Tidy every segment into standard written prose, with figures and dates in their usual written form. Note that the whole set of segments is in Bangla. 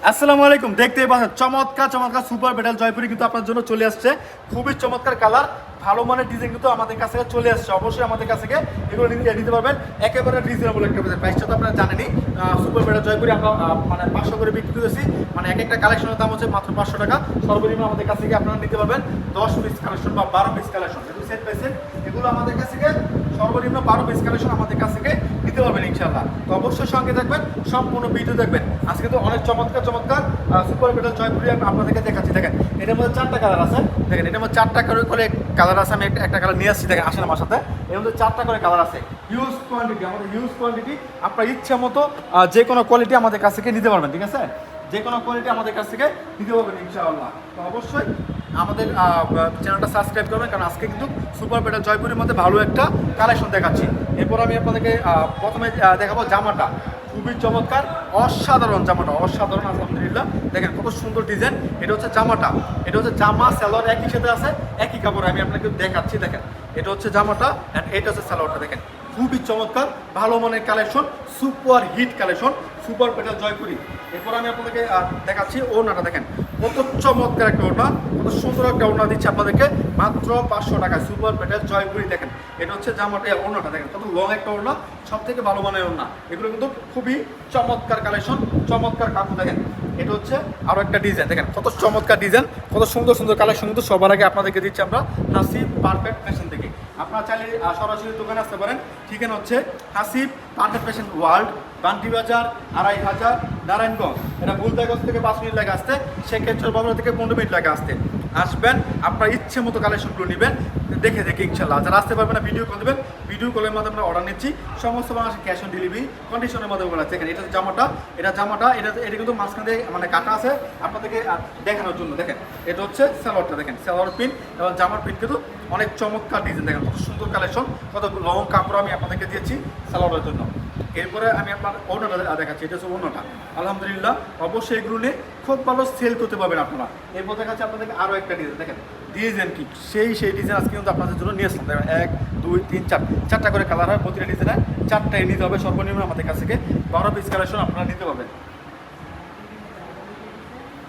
আসসালামু আলাইকুম। দেখতেই পাচ্ছেন চমৎকার চমৎকার সুপার বেটাল জয়পুরি কিন্তু আপনার জন্য চলে আসছে। খুবই চমৎকার কালার, ভালো মানের ডিজাইন কিন্তু আমাদের কাছে চলে আসছে। অবশ্যই আমাদের কাছে এগুলো নিতে পারবেন একেবারে রিজনেবল একটা প্রাইসটা তো আপনারা জানেনই। সুপার বেটাল জয়পুরি আমরা মানে 500 করে বিক্রি করেছি। মানে এক একটা কালেকশনের দাম হচ্ছে মাত্র 500 টাকা। সর্বনিম্ন আমাদের কাছ থেকে আপনারা নিতে পারবেন 10 পিস কালেকশন বা 12 পিস কালেকশন, এগুলো সেট বাই সেট এগুলো আমাদের কাছ থেকে সর্বনিম্ন 12 পিস কালেকশন আমাদের কাছ থেকে নিতে পারবেন ইনশাআল্লাহ। তো অবশ্যই সঙ্গে থাকবেন, সম্পূর্ণ ভিডিও দেখবেন। আজকে তো অনেক চমৎকার চমৎকার সুপার বেটাল জয়পুরি আপনাদেরকে দেখাচ্ছি। দেখেন এটার মধ্যে 4টা কালার আছে। দেখেন এটার মধ্যে 4টা করে কালার আছে। আমি একটা কালার নিয়ে আসছি, দেখেন আসেন আমার সাথে। এর মধ্যে 4টা করে কালার আছে। হিউজ কোয়ান্টিটি, আমাদের হিউজ কোয়ান্টিটি। আপনার ইচ্ছা মতো যে কোনো কোয়ালিটি আমাদের কাছ থেকে নিতে পারবেন, ঠিক আছে? যে কোনো কোয়ালিটি আমাদের কাছ থেকে নিতে পারবেন ইনশাআল্লাহ। তো অবশ্যই আমাদের চ্যানেলটা সাবস্ক্রাইব করবেন, কারণ আজকে কিন্তু সুপার বেটাল জয়পুরের মধ্যে ভালো একটা কালেকশন দেখাচ্ছি। এরপর আমি আপনাদেরকে প্রথমে দেখাবো জামাটা। খুবই চমৎকার, অসাধারণ জামাটা, অসাধারণ আলহামদুলিল্লাহ। দেখেন কত সুন্দর ডিজাইন। এটা হচ্ছে জামাটা, এটা হচ্ছে জামা সালোয়ার একই সাথে আছে, একই কাপড়। আমি আপনাকে দেখাচ্ছি, দেখেন এটা হচ্ছে জামাটা অ্যান্ড এটা হচ্ছে সালোয়ারটা। দেখেন খুবই চমৎকার, ভালো মানের collection, super hit collection super বেটাল জয়পুরি। এরপর আমি আপনাদেরকে দেখাচ্ছি ওড়নাটা। দেখেন কত চমৎকার একটা ওড়না, কত সুন্দর একটা ওড়না দিচ্ছে আপনাদেরকে মাত্র 500 টাকায় সুপার বেটাল জয়পুরি। দেখেন এটা হচ্ছে জামাটা, ওড়নাটা দেখেন কত লং একটা ওড়না, সব থেকে ভালো মানের ওড়না। এগুলো কিন্তু খুবই চমৎকার কালেকশন, চমৎকার কাপড়। দেখেন এটা হচ্ছে আরও একটা ডিজাইন। দেখেন কত চমৎকার ডিজাইন, কত সুন্দর সুন্দর কালেকশন কিন্তু সবার আগে আপনাদেরকে দিচ্ছি আমরা হাসিব পারফেক্ট ফ্যাশন থেকে। আপনারা চাইলে সরাসরি দোকানে আসতে পারেন। ঠিকানা হচ্ছে Hasib perfect fashion world, Bunty বাজার, 2500 নারায়ণগঞ্জ। এটা বুলদাগঞ্জ থেকে 5 মিনিট লাগে আসতে, সেক্ষেত্রে বাবুরা থেকে 15 মিনিট লাগে আসতে। আসবেন, আপনার ইচ্ছে মতো কালেকশনগুলো নেবেন দেখে ইনশাল্লাহ। যারা আসতে পারবেন না ভিডিও কল দেবেন, ভিডিও কলের মাধ্যমে আমরা অর্ডার নিচ্ছি। সমস্ত বাংলাদেশে ক্যাশ অন ডেলিভারি কন্ডিশনের মাধ্যমে বলা আছে। দেখেন এটা জামাটা, এটা কিন্তু মাঝখানে মানে কাটা আছে আপনাদেরকে দেখানোর জন্য। দেখেন এটা হচ্ছে সালোয়ারটা, দেখেন সালোয়ার পিন এবং জামার পিন কিন্তু অনেক চমৎকার ডিজাইন। দেখেন কত সুন্দর কালেকশন, কত লং কাপড় আমি আপনাদেরকে দিয়েছি সালোয়ারের জন্য। এরপরে আমি আপনার ওড়নাটা দেখাচ্ছি, এটা হচ্ছে ওড়নাটা আলহামদুলিল্লাহ। অবশ্যই এগুলো নিয়ে খুব ভালো সেল করতে পারবেন আপনারা। এরপর দেখাচ্ছি আপনাদেরকে আরও একটা ডিজাইন। দেখেন ডিজাইন কি সেই ডিজাইন আজকে কিন্তু আপনাদের জন্য নিয়ে আসলাম। দেখেন 1 2 3 4 4টা করে কালার হয় প্রতিটা ডিজাইনে, 4টাই নিতে হবে সর্বনিম্ন আমাদের কাছ থেকে 12 পিস কালেকশন আপনারা নিতে পারবেন।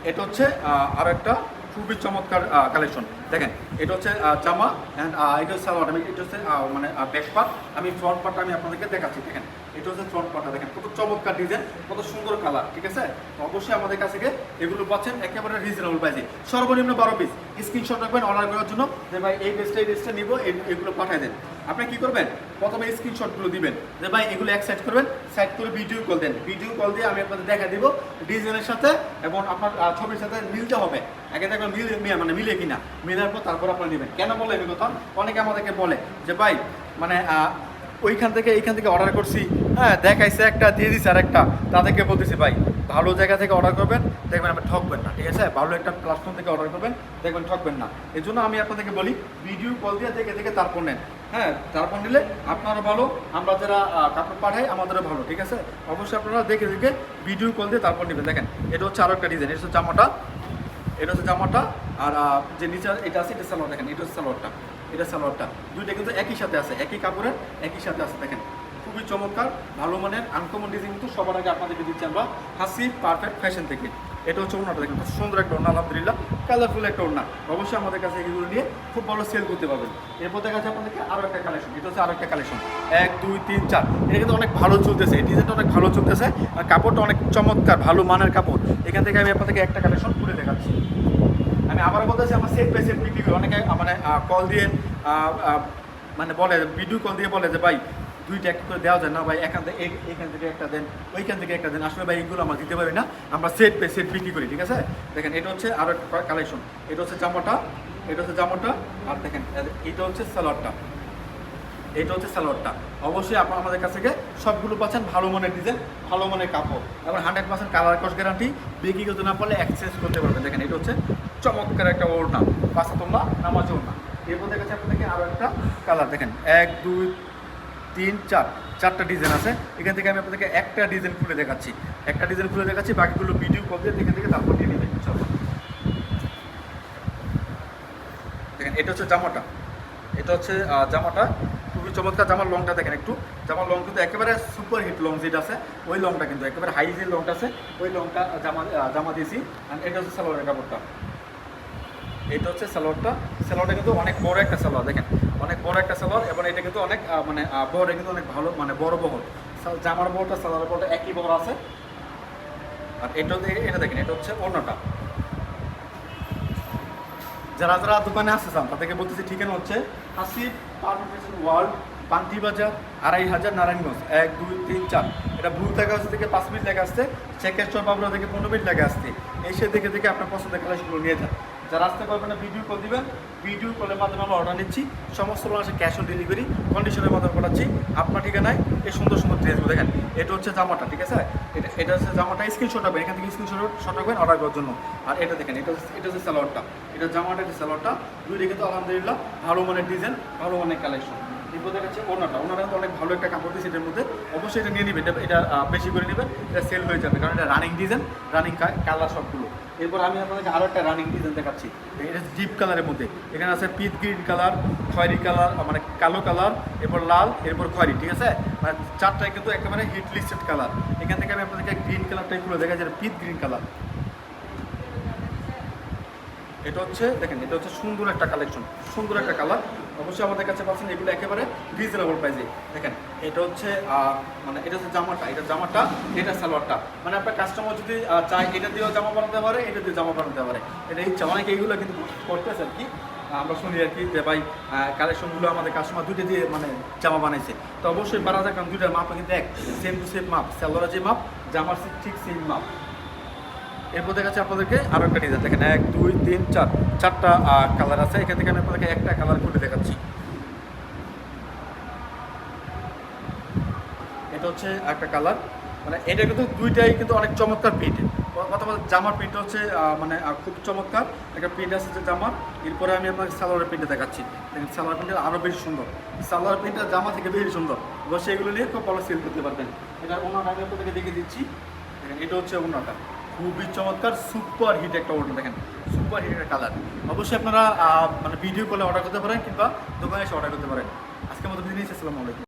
এটা হচ্ছে আরও একটা খুবই চমৎকার কালেকশন। দেখেন এটা হচ্ছে জামা অ্যান্ড এটা হচ্ছে সালোয়ার। আমি এটা হচ্ছে মানে ব্যাক পার্ট, আমি ফ্রন্ট পার্টটা আমি আপনাদেরকে দেখাচ্ছি। দেখেন এটা হচ্ছে ফ্রন্ট পার্টটা। দেখেন কত চমৎকার ডিজাইন, কত সুন্দর কালার, ঠিক আছে? অবশ্যই আমাদের কাছ থেকে এগুলো পাচ্ছেন একেবারে রিজনেবল প্রাইসে। সর্বনিম্ন 12 পিস স্ক্রিনশট রাখবেন অর্ডার করার জন্য, যে ভাই এই ড্রেসটা নিব, এগুলো পাঠিয়ে দেন। আপনি কী করবেন, প্রথমে স্ক্রিনশটগুলো দিবেন, যে ভাই এগুলো এক সাইড করবেন, সাইড করে ভিডিও কল দেন। ভিডিও কল দিয়ে আমি আপনাদের দেখা দিব ডিজাইনের সাথে এবং আপনার ছবির সাথে মিলতে হবে। আগে দেখবেন মিলে কিনা, মিলার পর তারপর আপনারা নেবেন। কেন বলে এই কথা, অনেকে আমাদেরকে বলে যে ভাই মানে এইখান থেকে অর্ডার করছি, হ্যাঁ দেখাইছে একটা দিয়ে দিচ্ছে আর একটা। তাদেরকে বলতেছি ভাই ভালো জায়গা থেকে অর্ডার করবেন, দেখবেন আপনি ঠকবেন না, ঠিক আছে? ভালো একটা প্ল্যাটফর্ম থেকে অর্ডার করবেন, দেখবেন ঠকবেন না। এই জন্য আমি আপনাদেরকে বলি ভিডিও কল দিয়ে দেখে তারপর নেন। হ্যাঁ তারপর নিলে আপনারও ভালো, আমরা যারা কাপড় পাঠাই আমাদেরও ভালো, ঠিক আছে? অবশ্যই আপনারা দেখে ভিডিও কল দিয়ে তারপর নেবেন। দেখেন এটা হচ্ছে আরও একটা ডিজাইন। এটা হচ্ছে জামাটা, এটা হচ্ছে জামাটা আর যে নিচে এটা আছে এটা সালোয়ার। দেখেন এটা হচ্ছে সালোয়ারটা, এটা সালোয়ারটা। দুইটা কিন্তু একই সাথে আছে, একই কাপড়ের একই সাথে আছে। দেখেন খুবই চমৎকার, ভালো মানের আনকমন ডিজাইন কিন্তু সবার আগে আপনাদেরকে দিচ্ছি আমরা হাসিব পারফেক্ট ফ্যাশন থেকে। এটা হচ্ছে ওড়নাটা। দেখেন খুব সুন্দর একটা ওড়না আলহামদুলিল্লাহ, কালারফুল একটা ওড়না। অবশ্যই আমাদের কাছে এগুলো নিয়ে খুব ভালো সেল করতে পারবেন। এরপর দেখা যাচ্ছে আপনাদেরকে আরও একটা কালেকশন। এটা হচ্ছে আরও একটা কালেকশন 1 2 3 4। এটা কিন্তু অনেক ভালো চলতেছে, এই ডিজাইনটা অনেক ভালো চলতেছে আর কাপড়টা অনেক চমৎকার, ভালো মানের কাপড়। এখান থেকে আমি আপনাদেরকে একটা কালেকশন খুলে দেখাচ্ছি। আমি আবার বলতেছি আমরা সেট বাই সেট বিক্রি করি। অনেকে মানে কল দিয়ে মানে বলে, ভিডিও কল দিয়ে বলে যে ভাই দুইটা একটা করে দেওয়া যায় না ভাই, এখান থেকে একটা দেন, ওইখান থেকে একটা দেন। আসলে ভাই এগুলো আমরা দিতে পারি না, আমরা সেট বাই সেট বিক্রি করি, ঠিক আছে? দেখেন এটা হচ্ছে আরও একটা কালেকশন। এটা হচ্ছে জামাটা, এটা হচ্ছে জামাটা আর দেখেন এটা হচ্ছে সালোয়ারটা, এটা হচ্ছে সালোয়ারটা। অবশ্যই আপনারা আমাদের কাছ থেকে সবগুলো পাচ্ছেন ভালো মানের ডিজাইন, ভালো মানের কাপড় এবং 100% কালার কস গ্যারান্টি। বিক্রি করতে না পারলে এক্সচেঞ্জ করতে পারবেন। দেখেন এটা হচ্ছে চমৎকার একটা ওড়না, পাঁচা তোমরা নামাজ ওড়না। এরপর দেখা যাচ্ছে আপনাদেরকে আরও একটা কালার। দেখেন 1 2 3 4, 4টা ডিজাইন আছে। এখান থেকে আমি আপনাদেরকে একটা ডিজাইন খুলে দেখাচ্ছি, একটা ডিজাইন খুলে দেখাচ্ছি। বাকিগুলো ভিডিও কল দিয়ে দেখে তারপর নিয়ে নেবেন ইনশাআল্লাহ। দেখেন এটা হচ্ছে জামাটা, এটা হচ্ছে জামাটা খুবই চমৎকার। জামার লংটা দেখেন একটু, জামার লং কিন্তু একেবারে সুপার হিট লং যেটা আছে ওই লংটা কিন্তু একেবারে হাই যে লংটা আছে ওই লংটা জামা দিয়েছি। আর এটা হচ্ছে সালোয়ারের কাপড়টা, এটা হচ্ছে সালোয়ারটা কিন্তু অনেক বড় একটা সালোয়ার, দেখেন অনেক বড় একটা সালোয়ার, এবং এটা কিন্তু অনেক মানে বড় কিন্তু অনেক ভালো মানে বড় বহর, জামার বহরটা সালোয়ারের বহরটা একই বহর আছে। আর এটা দেখেন এটা হচ্ছে ওড়নাটা। যারা যারা দোকানে আসতে চান তাদেরকে বলতেছি ঠিকানা হচ্ছে হাসিব পারফেকশন ওয়ার্ল্ড, পান্তি বাজার, 2500 নারায়ণগঞ্জ, 1 2 3 4। এটা ভুল থেকে আসতে থেকে 5 মিনিট লেগে আসতে, চেকেশ্বর বাবুরা থেকে 15 মিনিট লেগে আসতে। এসে দেখে দেখে আপনার পছন্দের কালেকশনগুলো নিয়ে যান। যারা আসতে পারবেন না ভিডিও কল দিবেন, ভিডিও কলের মাধ্যমে আমরা অর্ডার নিচ্ছি, সমস্ত মানুষের ক্যাশ অন ডেলিভারি কন্ডিশনের মাধ্যমে পাঠাচ্ছি আপনার ঠিকানায়। এই সুন্দর সুন্দর ড্রেসগুলো দেখেন, এটা হচ্ছে জামাটা, ঠিক আছে, এটা হচ্ছে জামাটা, স্ক্রিনশট হবে এখান থেকে, স্ক্রিনশট রাখবেন অর্ডার করার জন্য। আর এটা দেখেন এটা হচ্ছে সালোয়ারটা, এটা জামাটা, এটা সালোয়ারটা, দুইটা কিন্তু আলহামদুলিল্লাহ ভালো মানের ডিজাইন, ভালো মানের কালেকশন। এরপর দেখাচ্ছে ওনাটা কিন্তু অনেক ভালো একটা কাপড় দিয়েছে এটার মধ্যে, অবশ্যই এটা নিয়ে নেবেন, এটা বেশি করে নেবেন, এটা সেল হয়ে যাবে, কারণ এটা রানিং ডিজাইন, রানিং কালার সবগুলো। এরপর আমি আপনাদেরকে আরও একটা রানিং ডিজাইন দেখাচ্ছি, এটা ডিপ কালারের মধ্যে, এখানে আছে পিচ গ্রিন কালার, খয়েরি কালার, মানে কালো কালার, এরপর লাল, এরপর খয়েরি, ঠিক আছে, মানে চারটায় কিন্তু একেবারে হিট লিস্টেড কালার। এখান থেকে আমি আপনাদেরকে গ্রিন কালারটাই খুলে দেখা যায়, পিচ গ্রিন কালার। এটা হচ্ছে দেখেন, এটা হচ্ছে সুন্দর একটা কালেকশন, সুন্দর একটা কালার, অবশ্যই আমাদের কাছে পাচ্ছেন এগুলো একেবারে রিজনেবল প্রাইসে। দেখেন এটা হচ্ছে মানে এটা হচ্ছে জামাটা, এটা সালোয়ারটা, মানে আপনার কাস্টমার যদি চায় এটা দিয়েও জামা বানাতে পারে, এটা দিয়ে জামা বানাতে পারে, এটা ইচ্ছা। অনেকে এইগুলো কিন্তু করতেছে আর কি, আমরা শুনি আর কি যে ভাই কালেকশনগুলো আমাদের কাস্টমার দুটো দিয়ে মানে জামা বানাইছে, তো অবশ্যই পারা যায়, কারণ দুইটার মাপ কিন্তু এক, সেম টু সেম মাপ, সালোয়ারের যে মাপ জামার ঠিক সেম মাপ। এরপর দেখাচ্ছি আপনাদেরকে আরও একটা ডিজাইন, দেখেন 1 2 3 4 চারটা কালার আছে, এখান থেকে আমি আপনাদেরকে একটা কালার খুলে দেখাচ্ছি। এটা হচ্ছে একটা কালার, মানে এটা কিন্তু দুইটাই কিন্তু অনেক চমৎকার প্রিন্ট। কথা বলতে জামার প্রিন্টটা হচ্ছে মানে খুব চমৎকার একটা প্রিন্ট আছে যে জামার। এরপরে আমি আপনাকে সালোয়ারের প্রিন্টটা দেখাচ্ছি, দেখেন সালোয়ার প্রিন্টটা আরও বেশি সুন্দর, সালোয়ার প্রিন্টটা জামা থেকে বেশি সুন্দর, অবশ্যই এগুলো নিয়ে খুব ভালো সেল করতে পারবেন। এটা ওনাটা আমি আপনাদেরকে দেখে দিচ্ছি, দেখেন এটা হচ্ছে ওনাটা, খুবই চমৎকার সুপার হিট একটা ওড়না, দেখেন সুপার হিট একটা কালার। অবশ্যই আপনারা মানে ভিডিও কলে অর্ডার করতে পারেন কিংবা দোকানে এসে অর্ডার করতে পারেন। আজকের মতো বিদায় নিচ্ছি, আসসালামু আলাইকুম।